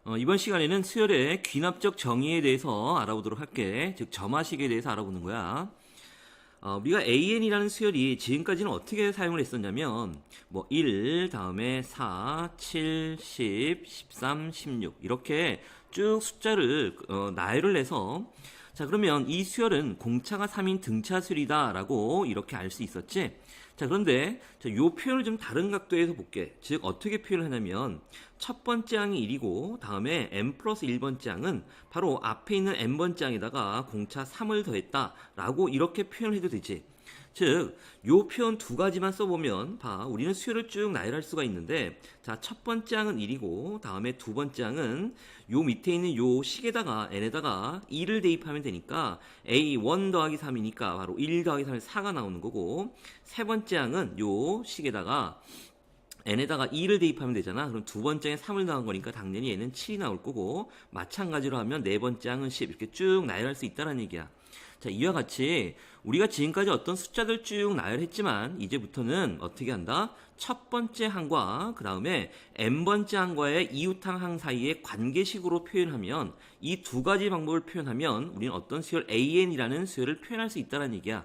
이번 시간에는 수열의 귀납적 정의에 대해서 알아보도록 할게. 즉 점화식에 대해서 알아보는 거야. 우리가 AN이라는 수열이 지금까지는 어떻게 사용을 했었냐면 1, 다음에 4, 7, 10, 13, 16 이렇게 쭉 숫자를 나열을 내서 자 그러면 이 수열은 공차가 3인 등차 수열이다 라고 이렇게 알 수 있었지. 자 그런데 이 표현을 좀 다른 각도에서 볼게. 즉 어떻게 표현을 하냐면 첫 번째 항이 1이고 다음에 n 플러스 1번째 항은 바로 앞에 있는 n번째 항에다가 공차 3을 더했다 라고 이렇게 표현을 해도 되지. 즉, 요 표현 두 가지만 써보면 우리는 수열을 쭉 나열할 수가 있는데 자, 첫 번째 항은 1이고 다음에 두 번째 항은 요 밑에 있는 요 식에다가 n에다가 2를 대입하면 되니까 a1 더하기 3이니까 바로 1 더하기 3에 4가 나오는 거고 세 번째 항은 요 식에다가 n에다가 2를 대입하면 되잖아. 그럼 두 번째에 3을 더한 거니까 당연히 얘는 7이 나올 거고 마찬가지로 하면 네 번째 항은 10 이렇게 쭉 나열할 수 있다는 얘기야. 자, 이와 같이 우리가 지금까지 어떤 숫자들 쭉 나열했지만 이제부터는 어떻게 한다? 첫 번째 항과 그 다음에 n번째 항과의 이웃항 항 사이의 관계식으로 표현하면 이 두 가지 방법을 표현하면 우리는 어떤 수열 AN이라는 수열을 표현할 수 있다는 얘기야.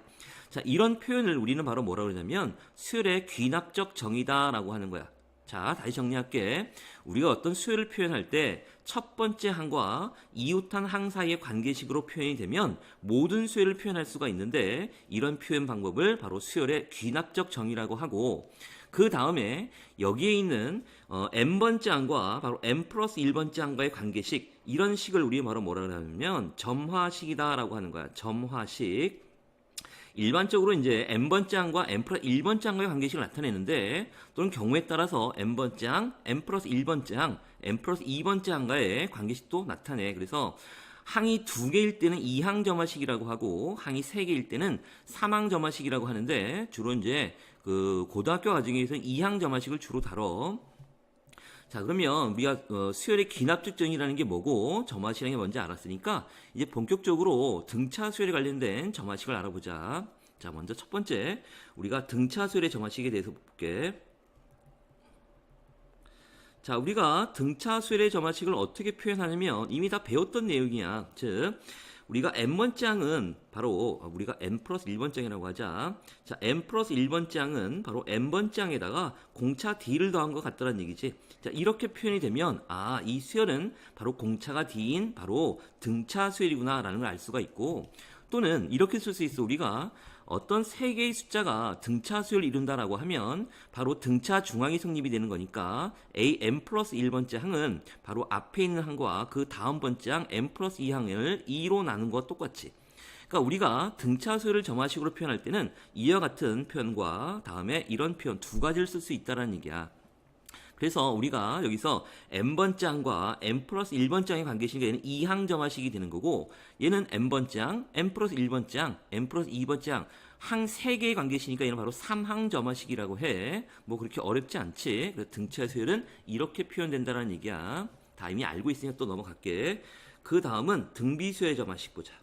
자, 이런 표현을 우리는 바로 뭐라고 그러냐면 수열의 귀납적 정의다라고 하는 거야. 자, 다시 정리할게. 우리가 어떤 수열을 표현할 때 첫 번째 항과 이웃한 항 사이의 관계식으로 표현이 되면 모든 수열을 표현할 수가 있는데 이런 표현 방법을 바로 수열의 귀납적 정의라고 하고 그 다음에 여기에 있는 n번째 항과 바로 n 플러스 1번째 항과의 관계식 이런 식을 우리 바로 뭐라고 하냐면 점화식이다라고 하는 거야. 점화식. 일반적으로 이제 n번째 항과 n 플러스 1번째 항과의 관계식을 나타내는데 또는 경우에 따라서 n번째 항, n 플러스 1번째 항, n 플러스 2번째 항과의 관계식도 나타내. 그래서 항이 두 개일 때는 2항 점화식이라고 하고 항이 세 개일 때는 3항 점화식이라고 하는데 주로 이제 그 고등학교 과정에서는 2항 점화식을 주로 다뤄. 자 그러면 우리가 수열의 귀납적 정의라는 게 뭐고 점화식이라는 게 뭔지 알았으니까 이제 본격적으로 등차 수열에 관련된 점화식을 알아보자. 자 먼저 첫 번째 우리가 등차 수열의 점화식에 대해서 볼게. 자 우리가 등차 수열의 점화식을 어떻게 표현하냐면 이미 다 배웠던 내용이야. 즉 우리가 n번째 항은 바로 우리가 n 플러스 1번째 항이라고 하자. 자, n 플러스 1번째 항은 바로 n번째 항에다가 공차 d를 더한 것 같다는 얘기지. 자, 이렇게 표현이 되면 이 수열은 바로 공차가 d인 바로 등차 수열이구나 라는 걸 알 수가 있고 또는 이렇게 쓸 수 있어. 우리가 어떤 세 개의 숫자가 등차 수열을 이룬다라고 하면 바로 등차 중앙이 성립이 되는 거니까 an 플러스 1번째 항은 바로 앞에 있는 항과 그 다음 번째 항 n 플러스 2항을 2로 나눈 것과 똑같이 그러니까 우리가 등차 수열을 점화식으로 표현할 때는 이와 같은 표현과 다음에 이런 표현 두 가지를 쓸 수 있다는 얘기야. 그래서 우리가 여기서 n번째 항과 n 플러스 1번째 항의 관계식이 얘는 2항 점화식이 되는 거고 얘는 n번째 항, n 플러스 1번째 항, n 플러스 2번째 항 항 3개의 관계식이니까 얘는 바로 3항 점화식이라고 해. 뭐 그렇게 어렵지 않지. 그래서 등차 수열은 이렇게 표현된다는 얘기야. 다 이미 알고 있으니까 또 넘어갈게. 그 다음은 등비수열의 점화식 보자.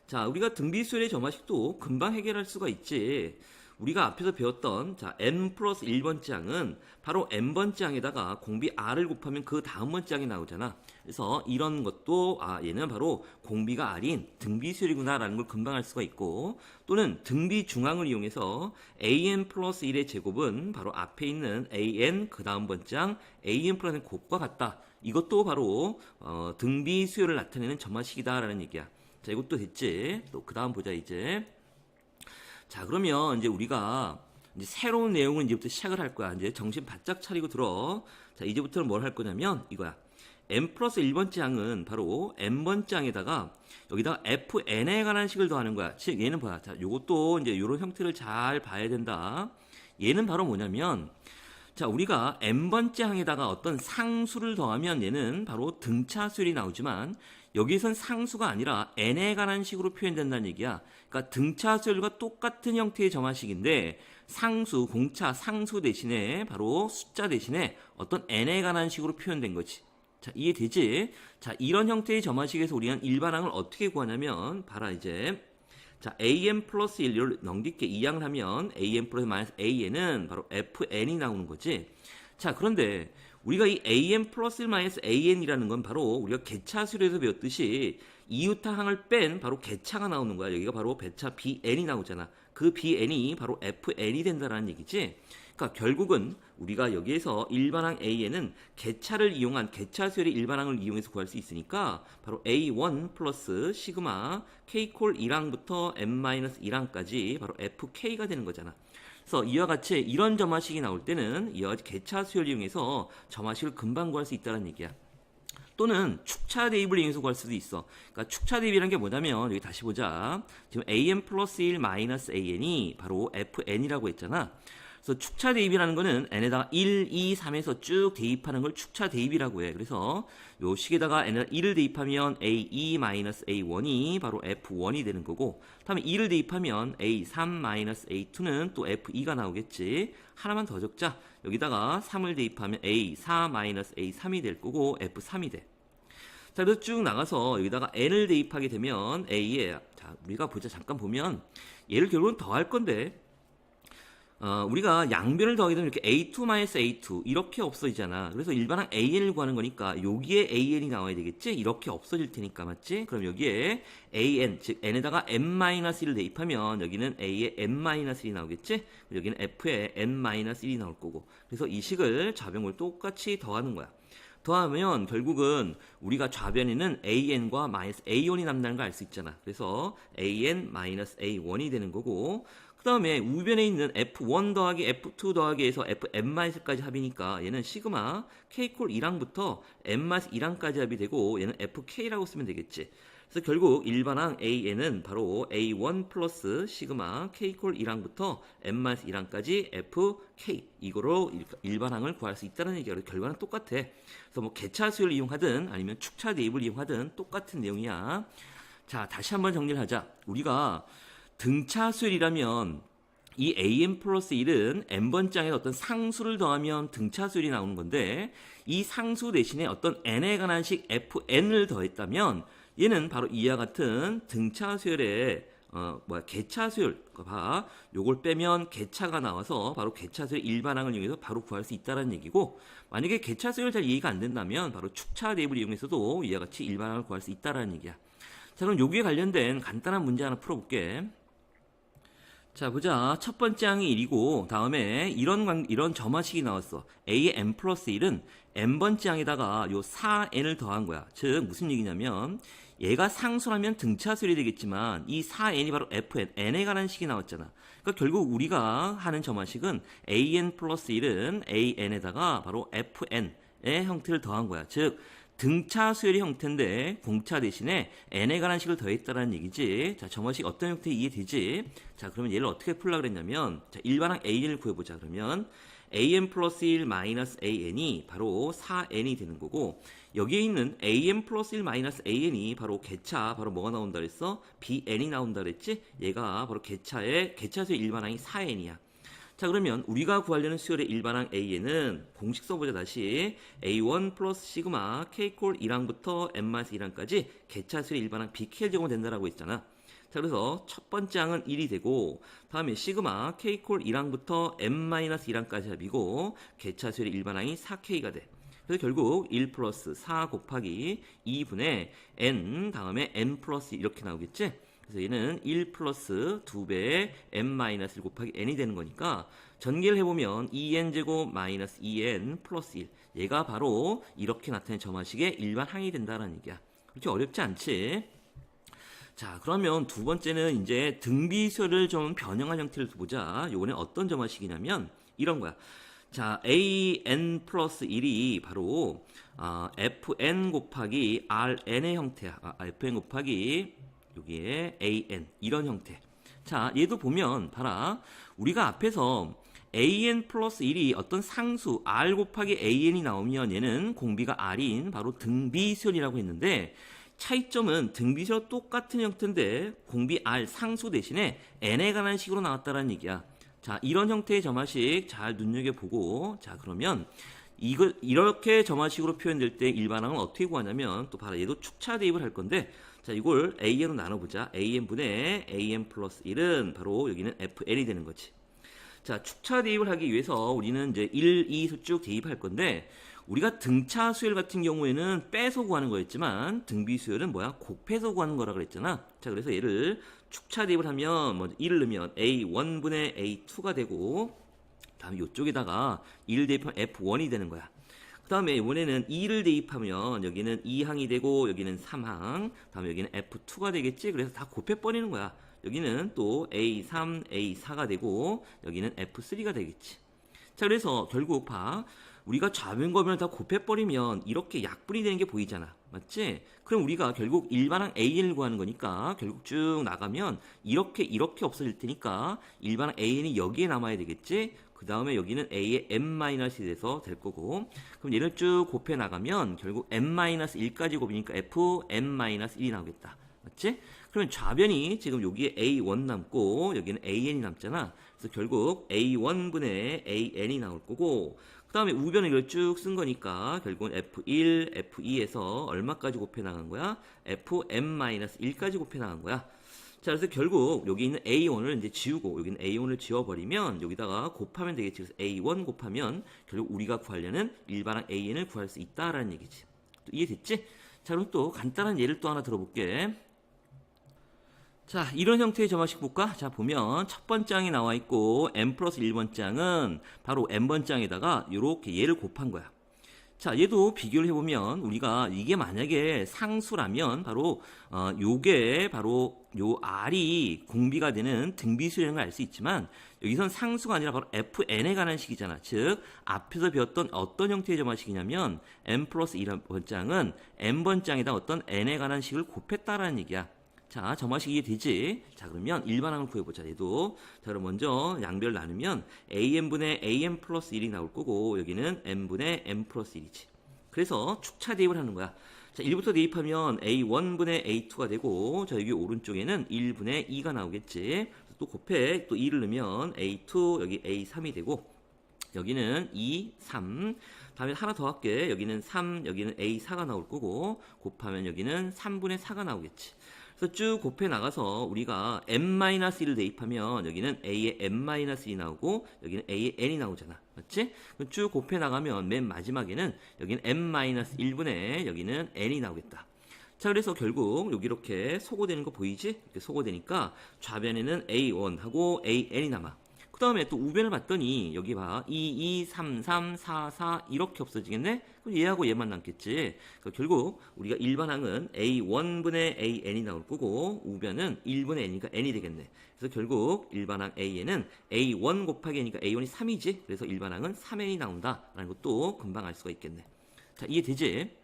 자 우리가 등비수열의 점화식도 금방 해결할 수가 있지. 우리가 앞에서 배웠던 n 플러스 1번째 항은 바로 n번째 항에다가 공비 r을 곱하면 그 다음 번째 항이 나오잖아. 그래서 이런 것도 얘는 바로 공비가 r인 등비수열이구나 라는 걸 금방 알 수가 있고 또는 등비 중항을 이용해서 an 플러스 1의 제곱은 바로 앞에 있는 an 그 다음 번째 항 an 플러스 곱과 같다. 이것도 바로 등비수열을 나타내는 점화식이다 라는 얘기야. 자 이것도 됐지. 또 그 다음 보자 이제. 자 그러면 이제 우리가 이제 새로운 내용을 이제부터 시작을 할 거야. 이제 정신 바짝 차리고 들어. 자 이제부터는 뭘 할 거냐면 이거야. n 플러스 1번째 항은 바로 n번째 항에다가 여기다가 fn에 관한 식을 더하는 거야. 즉 얘는 뭐야? 자 요것도 이제 요런 형태를 잘 봐야 된다. 얘는 바로 뭐냐면 자 우리가 n번째 항에다가 어떤 상수를 더하면 얘는 바로 등차 수열이 나오지만 여기선 상수가 아니라 n에 관한 식으로 표현된다는 얘기야. 그러니까 등차 수열과 똑같은 형태의 점화식인데 상수, 공차, 상수 대신에 바로 숫자 대신에 어떤 n에 관한 식으로 표현된 거지. 자 이해되지? 자 이런 형태의 점화식에서 우리는 일반항을 어떻게 구하냐면 봐라 이제 자 an 플러스 1을 넘길게. 이항을 하면 an 플러스 마이너스 an은 바로 fn이 나오는 거지. 자 그런데 우리가 이 an 플러스 1 마이너스 an이라는 건 바로 우리가 개차수로에서 배웠듯이 이유타항을 뺀 바로 개차가 나오는 거야. 여기가 바로 배차 bn이 나오잖아. 그 bn이 바로 fn이 된다라는 얘기지. 그러니까 결국은 우리가 여기에서 일반항 an은 개차를 이용한 개차수열의 일반항을 이용해서 구할 수 있으니까 바로 a1 플러스 시그마 k콜 1항부터 n-1항까지 바로 fk가 되는 거잖아. 그래서 이와 같이 이런 점화식이 나올 때는 이와 같이 개차수열을 이용해서 점화식을 금방 구할 수 있다는 얘기야. 또는 축차 대입을 이용해서 구할 수도 있어. 그러니까 축차 대입이라는 게 뭐냐면 여기 다시 보자. 지금 an 플러스 1 마이너스 an이 바로 fn이라고 했잖아. 그래서 축차 대입이라는 거는 n에다가 1, 2, 3에서 쭉 대입하는 걸 축차 대입이라고 해. 그래서 요 식에다가 n에다 1을 대입하면 a2-a1이 바로 f1이 되는 거고, 다음에 2를 대입하면 a3-a2는 또 f2가 나오겠지. 하나만 더 적자. 여기다가 3을 대입하면 a4-a3이 될 거고 f3이 돼. 자, 그래서 쭉 나가서 여기다가 n을 대입하게 되면 a에, 자, 우리가 보자. 잠깐 보면 얘를 결국은 더할 건데, 우리가 양변을 더하게 되면 이렇게 a2-a2 이렇게 없어지잖아. 그래서 일반항 an을 구하는 거니까 여기에 an이 나와야 되겠지? 이렇게 없어질 테니까, 맞지? 그럼 여기에 an, 즉 n에다가 n-1을 대입하면 여기는 a에 n-1이 나오겠지? 여기는 f에 n-1이 나올 거고. 그래서 이 식을 좌변을 똑같이 더하는 거야. 더하면 결국은 우리가 좌변에는 an과 마이너스 a1이 남는다는 걸 알 수 있잖아. 그래서 an-a1이 되는 거고, 그 다음에 우변에 있는 f1 더하기 f2 더하기 해서 fn-까지 합이니까 얘는 시그마 k콜 1항부터 n-1항까지 합이 되고 얘는 fk라고 쓰면 되겠지. 그래서 결국 일반항 an은 바로 a1 플러스 시그마 k콜 1항부터 n-1항까지 fk, 이거로 일반항을 구할 수 있다는 얘기야. 결과는 똑같아. 그래서 뭐 개차수열을 이용하든 아니면 축차 대입을 이용하든 똑같은 내용이야. 자, 다시 한번 정리를 하자. 우리가 등차수열이라면 이 an 플러스 1은 n번장에 어떤 상수를 더하면 등차수열이 나오는 건데, 이 상수 대신에 어떤 n에 관한 식 fn을 더했다면 얘는 바로 이와 같은 등차수열의 개차수열, 봐, 요걸 빼면 개차가 나와서 바로 개차수열 일반항을 이용해서 바로 구할 수 있다는 얘기고, 만약에 개차수열 잘 이해가 안 된다면 바로 축차 대입을 이용해서도 이와 같이 일반항을 구할 수 있다는 얘기야. 자, 그럼 여기에 관련된 간단한 문제 하나 풀어볼게. 자, 보자. 첫 번째 항이 1이고 다음에 이런 점화식이 나왔어. a의 n 플러스 1은 n번째 항에다가 요 4n을 더한 거야. 즉 무슨 얘기냐면 얘가 상수라면 등차수열이 되겠지만 이 4n이 바로 fn, n에 관한 식이 나왔잖아. 그러니까 결국 우리가 하는 점화식은 an 플러스 1은 an에다가 바로 fn의 형태를 더한 거야. 즉 등차수열의 형태인데 공차 대신에 n에 관한 식을 더했다는 얘기지. 자, 점화식 어떤 형태 이해되지? 자, 그러면 얘를 어떻게 풀려고 그랬냐면, 자, 일반항 an을 구해보자. 그러면 an 플러스 1 마이너스 an이 바로 4n이 되는 거고, 여기에 있는 an 플러스 1 마이너스 an이 바로 개차, 바로 뭐가 나온다 그랬어? bn이 나온다 그랬지? 얘가 바로 개차수의 일반항이 4n이야. 자, 그러면 우리가 구하려는 수열의 일반항 an은 공식 써보자. 다시 a1 플러스 시그마 k콜 1항부터 n-1항까지 개차수열의 일반항 bk를 제공하면 된다라고 했잖아. 자, 그래서 첫 번째 항은 1이 되고 다음에 시그마 k콜 1항부터 n-1항까지 합이고 개차수열의 일반항이 4k가 돼. 그래서 결국 1 플러스 4 곱하기 2분의 n 다음에 n 플러스 이렇게 나오겠지? 그래서 얘는 1 플러스 2배의 n-1 곱하기 n이 되는 거니까 전개를 해보면 2n제곱 마이너스 2n 플러스 1, 얘가 바로 이렇게 나타낸 점화식의 일반 항이 된다는 얘기야. 그렇게 어렵지 않지? 자, 그러면 두 번째는 이제 등비수열을 좀 변형한 형태를 보자. 요거는 어떤 점화식이냐면 이런 거야. 자, an 플러스 1이 바로 fn 곱하기 rn의 형태야. fn 곱하기 여기에 an, 이런 형태. 자, 얘도 보면 봐라. 우리가 앞에서 an 플러스 1이 어떤 상수 r 곱하기 an이 나오면 얘는 공비가 r인 바로 등비수열이라고 했는데, 차이점은 등비수열과 똑같은 형태인데 공비 r 상수 대신에 n에 관한 식으로 나왔다는 얘기야. 자, 이런 형태의 점화식 잘 눈여겨보고, 자, 그러면 이렇게 점화식으로 표현될 때 일반항은 어떻게 구하냐면, 또 봐라. 얘도 축차 대입을 할 건데, 자, 이걸 an으로 나눠보자. an분의 an 플러스 1은 바로 여기는 fn이 되는 거지. 자, 축차 대입을 하기 위해서 우리는 이제 1, 2수 쭉 대입할 건데, 우리가 등차 수열 같은 경우에는 빼서 구하는 거였지만 등비 수열은 뭐야? 곱해서 구하는 거라 그랬잖아. 자, 그래서 얘를 축차 대입을 하면 먼저 1을 넣으면 A1분의 A2가 되고 다음에 이쪽에다가 1을 대입하면 F1이 되는 거야. 그 다음에 이번에는 2를 대입하면 여기는 2항이 되고 여기는 3항, 다음에 여기는 F2가 되겠지. 그래서 다 곱해버리는 거야. 여기는 또 A3, A4가 되고 여기는 F3가 되겠지. 자, 그래서 결국 봐. 우리가 좌변과변을 다 곱해버리면 이렇게 약분이 되는 게 보이잖아. 맞지? 그럼 우리가 결국 일반항 AN을 구하는 거니까 결국 쭉 나가면 이렇게 없어질 테니까 일반항 AN이 여기에 남아야 되겠지? 그 다음에 여기는 A의 n-이 돼서 될 거고, 그럼 얘를 쭉 곱해 나가면 결국 n-1까지 곱이니까 fn-1이 나오겠다. 맞지? 그러면 좌변이 지금 여기에 A1 남고 여기는 AN이 남잖아. 그래서 결국 A1분의 AN이 나올 거고, 그 다음에 우변을 이걸 쭉 쓴 거니까 결국은 F1, F2에서 얼마까지 곱해 나간 거야? Fn-1까지 곱해 나간 거야. 자, 그래서 결국 여기 있는 A1을 이제 지우고 여기는 A1을 지워버리면 여기다가 곱하면 되겠지. 그래서 A1 곱하면 결국 우리가 구하려는 일반항 AN을 구할 수 있다라는 얘기지. 또 이해됐지? 자, 그럼 또 간단한 예를 또 하나 들어볼게. 자, 이런 형태의 점화식 볼까? 자, 보면 첫 번장이 나와 있고 n 플러스 1번장은 바로 n번장에다가 이렇게 얘를 곱한 거야. 자, 얘도 비교를 해보면 우리가 이게 만약에 상수라면 바로 요게 바로 요 R이 공비가 되는 등비수라는 걸 알 수 있지만 여기선 상수가 아니라 바로 FN에 관한 식이잖아. 즉 앞에서 배웠던 어떤 형태의 점화식이냐면 n 플러스 1번장은 n번장에다 어떤 n에 관한 식을 곱했다라는 얘기야. 자, 점화식 이해되지? 자, 그러면 일반항을 구해보자, 얘도. 자, 그럼 먼저 양별 나누면 an분의 an 플러스 1이 나올 거고, 여기는 n분의 n 플러스 1이지. 그래서 축차 대입을 하는 거야. 자, 1부터 대입하면 a1분의 a2가 되고, 자, 여기 오른쪽에는 1분의 2가 나오겠지. 또 곱해, 또 2를 넣으면 a2, 여기 a3이 되고, 여기는 2, 3. 다음에 하나 더 할게. 여기는 3, 여기는 a4가 나올 거고, 곱하면 여기는 3분의 4가 나오겠지. 그래서 쭉 곱해 나가서 우리가 n-1을 대입하면 여기는 a의 n-1이 나오고 여기는 a의 n이 나오잖아. 맞지? 그럼 쭉 곱해 나가면 맨 마지막에는 여기는 n-1분의 여기는 n이 나오겠다. 자, 그래서 결국 여기 이렇게 소거되는 거 보이지? 이렇게 소거되니까 좌변에는 a1하고 an이 남아. 그 다음에 또 우변을 봤더니 여기 봐 2, 2, 3, 3, 4, 4 이렇게 없어지겠네? 그럼 얘하고 얘만 남겠지. 그러니까 결국 우리가 일반항은 a1분의 an이 나올 거고 우변은 1분의 n이니까 n이 되겠네. 그래서 결국 일반항 an은 a1 곱하기 n이니까 a1이 3이지. 그래서 일반항은 3n이 나온다라는 것도 금방 알 수가 있겠네. 자, 이해되지?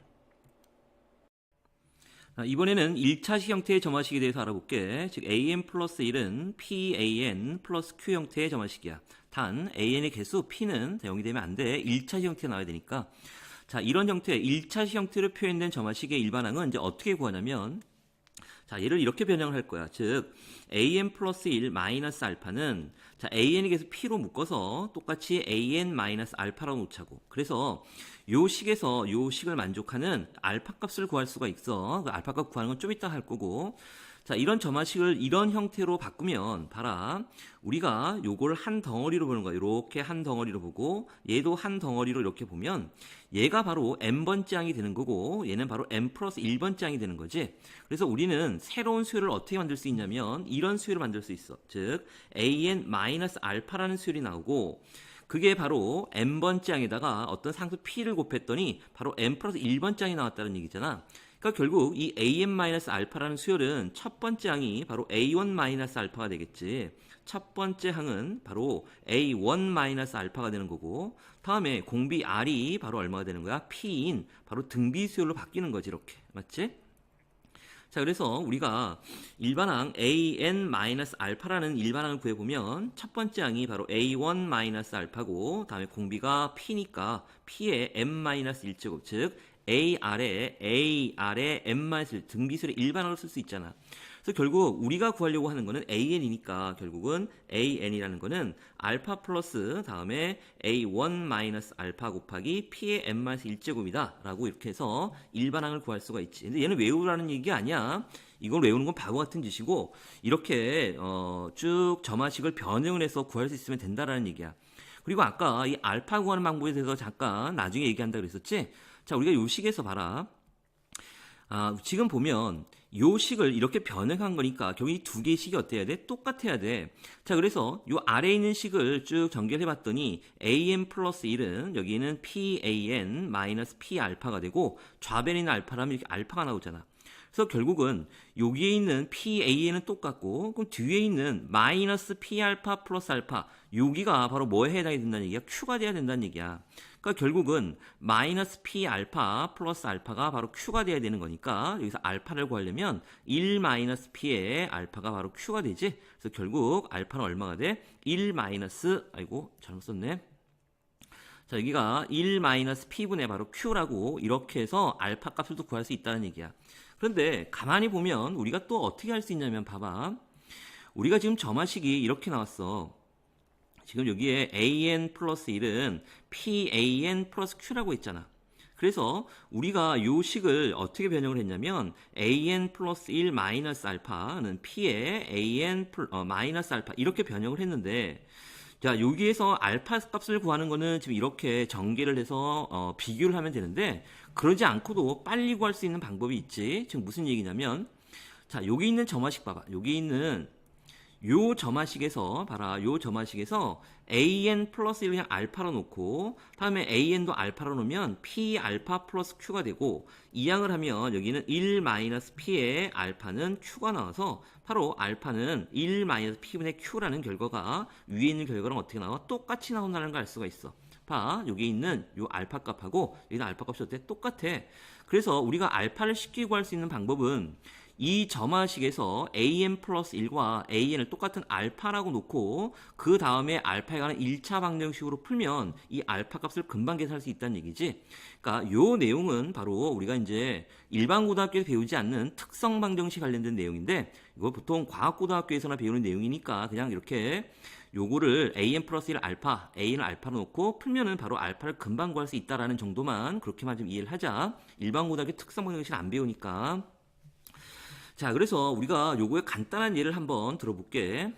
이번에는 1차식 형태의 점화식에 대해서 알아볼게. 즉 an 플러스 1은 pan 플러스 q 형태의 점화식이야. 단 an의 개수 p는 0이 되면 안 돼. 1차식 형태가 나와야 되니까. 자, 이런 형태 1차식 형태로 표현된 점화식의 일반항은 이제 어떻게 구하냐면, 자, 얘를 이렇게 변형을 할 거야. 즉 an 플러스 1 마이너스 알파는 자, an의 개수 p로 묶어서 똑같이 an 마이너스 알파라고 놓자고. 그래서 요 식에서 요 식을 만족하는 알파 값을 구할 수가 있어. 그 알파 값 구하는 건 좀 이따 할 거고. 자, 이런 점화식을 이런 형태로 바꾸면 봐라. 우리가 요걸 한 덩어리로 보는 거야. 이렇게 한 덩어리로 보고 얘도 한 덩어리로 이렇게 보면 얘가 바로 n번째 항이 되는 거고 얘는 바로 n 플러스 1번째 항이 되는 거지. 그래서 우리는 새로운 수열을 어떻게 만들 수 있냐면 이런 수열을 만들 수 있어. 즉 an 마이너스 알파라는 수열이 나오고 그게 바로 n번째 항에다가 어떤 상수 p를 곱했더니 바로 n 플러스 1번째 항이 나왔다는 얘기잖아. 그러니까 결국 이 an-알파라는 수열은 첫 번째 항이 바로 a1-알파가 되겠지. 첫 번째 항은 바로 a1-알파가 되는 거고 다음에 공비 r이 바로 얼마가 되는 거야? p인 바로 등비 수열로 바뀌는 거지. 이렇게. 맞지? 자, 그래서 우리가 일반항 an-알파라는 일반항을 구해보면 첫 번째 항이 바로 a1-알파고 다음에 공비가 p니까 p의 n-1제곱 즉 AR에 n-1 등비수의 일반항으로 쓸 수 있잖아. 그래서 결국 우리가 구하려고 하는 거는 AN이니까 결국은 AN이라는 거는 알파 플러스 다음에 A1 마이너스 알파 곱하기 P의 n-1제곱이다 라고 이렇게 해서 일반항을 구할 수가 있지. 근데 얘는 외우라는 얘기 아니야. 이걸 외우는 건 바보 같은 짓이고 이렇게 쭉 점화식을 변형을 해서 구할 수 있으면 된다라는 얘기야. 그리고 아까 이 알파 구하는 방법에 대해서 잠깐 나중에 얘기한다 그랬었지? 자, 우리가 요 식에서 봐라. 지금 보면 요 식을 이렇게 변형한 거니까 결국 이 두 개의 식이 어때야 돼? 똑같아야 돼. 자, 그래서 요 아래에 있는 식을 쭉 전개해 봤더니 an 플러스 1은 여기는 pan 마이너스 p 알파가 되고 좌변에 있는 알파라면 이렇게 알파가 나오잖아. 그래서 결국은 여기에 있는 PA는 똑같고 그럼 뒤에 있는 마이너스 P알파 플러스 알파 여기가 바로 뭐에 해당이 된다는 얘기야? Q가 돼야 된다는 얘기야. 그러니까 결국은 마이너스 P알파 플러스 알파가 바로 Q가 돼야 되는 거니까 여기서 알파를 구하려면 1 마이너스 P의 알파가 바로 Q가 되지. 그래서 결국 알파는 얼마가 돼? 1 마이너스 아이고 잘못 썼네. 자, 여기가 1 마이너스 P분의 바로 Q라고 이렇게 해서 알파 값을 또 구할 수 있다는 얘기야. 그런데 가만히 보면 우리가 또 어떻게 할 수 있냐면 봐봐. 우리가 지금 점화식이 이렇게 나왔어. 지금 여기에 an 플러스 1은 pan 플러스 q라고 했잖아. 그래서 우리가 요 식을 어떻게 변형을 했냐면 an 플러스 1 마이너스 알파는 p의 an 마이너스 알파 이렇게 변형을 했는데 자, 여기에서 알파 값을 구하는 거는 지금 이렇게 전개를 해서 비교를 하면 되는데 그러지 않고도 빨리 구할 수 있는 방법이 있지. 지금 무슨 얘기냐면 자, 여기 있는 점화식 봐봐. 여기 있는 요 점화식에서 봐라. 요 점화식에서 an 플러스 1 그냥 알파로 놓고 다음에 an도 알파로 놓으면 p 알파 플러스 q가 되고 이항을 하면 여기는 1 마이너스 p의 알파는 q가 나와서 바로 알파는 1 마이너스 p분의 q라는 결과가 위에 있는 결과랑 어떻게 나와? 똑같이 나온다는 걸 알 수가 있어. 봐, 여기 있는 요 알파 값하고 여기는 알파 값이 어때? 똑같아. 그래서 우리가 알파를 쉽게 구할 수 있는 방법은 이 점화식에서 an 플러스 1과 an을 똑같은 알파라고 놓고 그 다음에 알파에 관한 1차 방정식으로 풀면 이 알파 값을 금방 계산할 수 있다는 얘기지. 그러니까 요 내용은 바로 우리가 이제 일반 고등학교에서 배우지 않는 특성 방정식 관련된 내용인데 이거 보통 과학고등학교에서나 배우는 내용이니까 그냥 이렇게 요거를 an 플러스 1 알파, a는 알파로 놓고 풀면은 바로 알파를 금방 구할 수 있다라는 정도만 그렇게만 좀 이해를 하자. 일반 고등학교 특성 방정식 안 배우니까. 자, 그래서 우리가 요거의 간단한 예를 한번 들어볼게.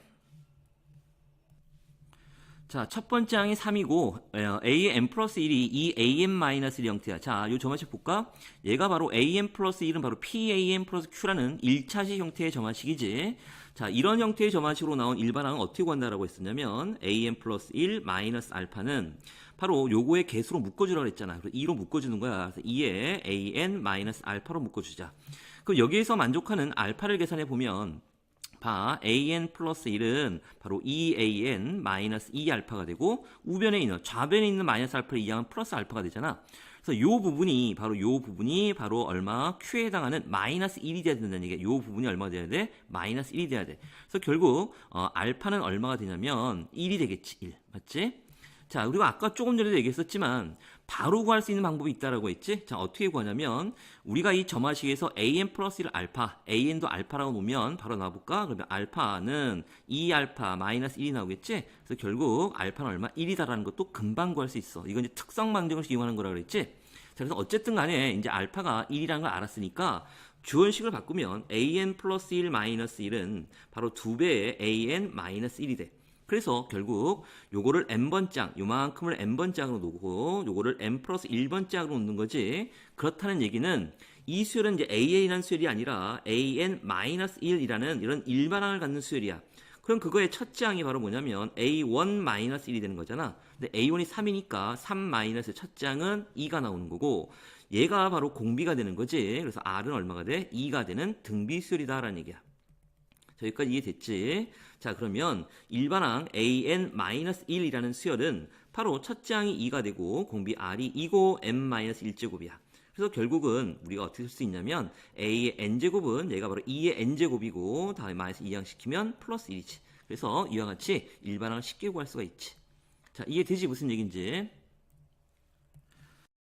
자, 첫 번째 항이 3이고 an 플러스 1이 2an-1 형태야. 자, 요 점화식 볼까? 얘가 바로 an 플러스 1은 바로 pan 플러스 q라는 1차식 형태의 점화식이지. 자, 이런 형태의 점화식으로 나온 일반항은 어떻게 구한다라고 했었냐면 an 플러스 1 마이너스 알파는 바로 요거의 개수로 묶어주라고 했잖아. 그래서 2로 묶어주는 거야. 그래서 2에 an 마이너스 알파로 묶어주자. 그럼 여기에서 만족하는 알파를 계산해 보면 봐, an 플러스 1은 바로 2an 마이너스 2알파가 되고 우변에 있는 좌변에 있는 마이너스 알파를 이항은 플러스 알파가 되잖아. 그래서 요 부분이 바로 얼마? q에 해당하는 마이너스 1이 돼야 된다는 얘기야. 요 부분이 얼마가 돼야 돼? 마이너스 1이 돼야 돼. 그래서 결국 알파는 얼마가 되냐면 1이 되겠지. 1. 맞지? 자, 그리고 아까 조금 전에도 얘기했었지만 바로 구할 수 있는 방법이 있다라고 했지? 자, 어떻게 구하냐면 우리가 이 점화식에서 an 플러스 1 알파, an도 알파라고 놓으면 바로 나와볼까? 그러면 알파는 2알파 마이너스 1이 나오겠지? 그래서 결국 알파는 얼마? 1이다라는 것도 금방 구할 수 있어. 이건 이제 특성 방정식 이용하는 거라 그랬지? 자, 그래서 어쨌든 간에 이제 알파가 1이라는 걸 알았으니까 주어식을 바꾸면 an 플러스 1 마이너스 1은 바로 2배의 an 마이너스 1이 돼. 그래서 결국 요거를 n번장, 요만큼을 n번장으로 놓고 요거를 n 플러스 1번장으로 놓는 거지. 그렇다는 얘기는 이 수열은 이제 AA라는 수열이 아니라 AN-1이라는 이런 일반항을 갖는 수열이야. 그럼 그거의 첫째 항이 바로 뭐냐면 A1-1이 되는 거잖아. 근데 A1이 3이니까 3- 첫째 항은 2가 나오는 거고 얘가 바로 공비가 되는 거지. 그래서 R은 얼마가 돼? 2가 되는 등비수열이다라는 얘기야. 여기까지 이해됐지? 자, 그러면 일반항 an-1이라는 수열은 바로 첫째 항이 2가 되고 공비 r이 2고 n-1제곱이야. 그래서 결국은 우리가 어떻게 쓸 수 있냐면 a의 n제곱은 얘가 바로 2의 n제곱이고 다음에 마이너스 2항 시키면 플러스 1이지. 그래서 이와 같이 일반항을 쉽게 구할 수가 있지. 자, 이해되지? 무슨 얘기인지?